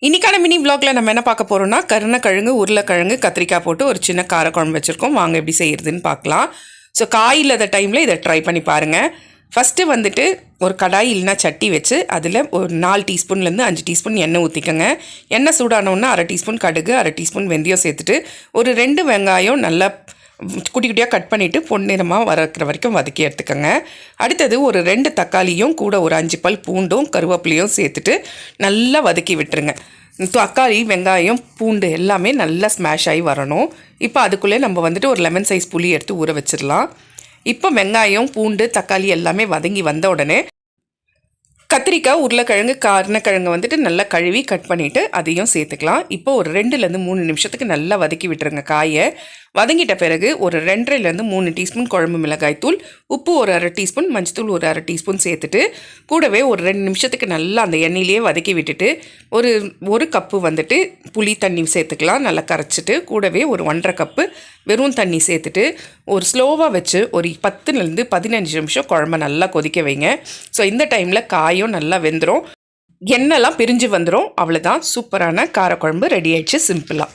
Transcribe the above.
இன்றைக்கான மினி விலாகில் நம்ம என்ன பார்க்க போகிறோம்னா கருணக்கிழங்கு உருளைக்கிழங்கு கத்திரிக்காய் போட்டு ஒரு சின்ன காரக்குழம்பு வச்சுருக்கோம். வாங்க எப்படி செய்கிறதுன்னு பார்க்கலாம். ஸோ காய் இல்லாத டைமில் இதை ட்ரை பண்ணி பாருங்கள். ஃபஸ்ட்டு வந்துட்டு ஒரு கடாய் இல்லைனா சட்டி வச்சு அதில் ஒரு 4 டீஸ்பூன்லேருந்து 5 டீஸ்பூன் எண்ணெய் ஊற்றிக்கோங்க. எண்ணெய் சூடானோன்னா 1/2 டீஸ்பூன் கடுகு, 1/2 டீஸ்பூன் வெந்தயம் சேர்த்துட்டு ஒரு 2 வெங்காயம் நல்லா குட்டி குட்டியாக கட் பண்ணிவிட்டு பொன்னிறமாக வறுக்கிற வரைக்கும் வதக்கி எடுத்துக்கோங்க. அடுத்தது ஒரு 2 தக்காளியும் கூட ஒரு 5 பல் பூண்டும் கருவேப்பிலையும் சேர்த்துட்டு நல்லா வதக்கி விட்டுருங்க. தக்காளி, வெங்காயம், பூண்டு எல்லாமே நல்லா ஸ்மாஷ் ஆகி வரணும். இப்போ அதுக்குள்ளே நம்ம வந்துட்டு ஒரு லெமன் சைஸ் புளி எடுத்து ஊற வச்சிடலாம். இப்போ வெங்காயம், பூண்டு, தக்காளி எல்லாமே வதங்கி வந்த உடனே கத்திரிக்காய், உருளைக்கிழங்கு, கருணக்கிழங்கு வந்துட்டு நல்லா கழுவி கட் பண்ணிவிட்டு அதையும் சேர்த்துக்கலாம். இப்போ ஒரு 2லேருந்து 3 நிமிஷத்துக்கு நல்லா வதக்கி விட்டுருங்க காயை. வதங்கிட்ட பிறகு ஒரு 2லேருந்து 3 டீஸ்பூன் குழம்பு மிளகாய் தூள், உப்பு ஒரு 1/2 டீஸ்பூன், மஞ்சத்தூள் ஒரு 1/2 டீஸ்பூன் சேர்த்துட்டு கூடவே ஒரு 2 நிமிஷத்துக்கு நல்லா அந்த எண்ணெயிலேயே வதக்கி விட்டுட்டு ஒரு கப்பு வந்துட்டு புளி தண்ணி சேர்த்துக்கலாம். நல்லா கரைச்சிட்டு கூடவே ஒரு 1.5 கப்பு வெறும் தண்ணி சேர்த்துட்டு ஒரு ஸ்லோவாக வச்சு ஒரு 10லேருந்து 15 நிமிஷம் குழம்பை நல்லா கொதிக்க வைங்க. ஸோ இந்த டைமில் காயும் நல்லா வெந்துடும், எண்ணெய்லாம் பிரிஞ்சு வந்துடும். அவ்வளோதான், சூப்பரான காரக்குழம்பு ரெடி ஆயிடுச்சு சிம்பிளாக.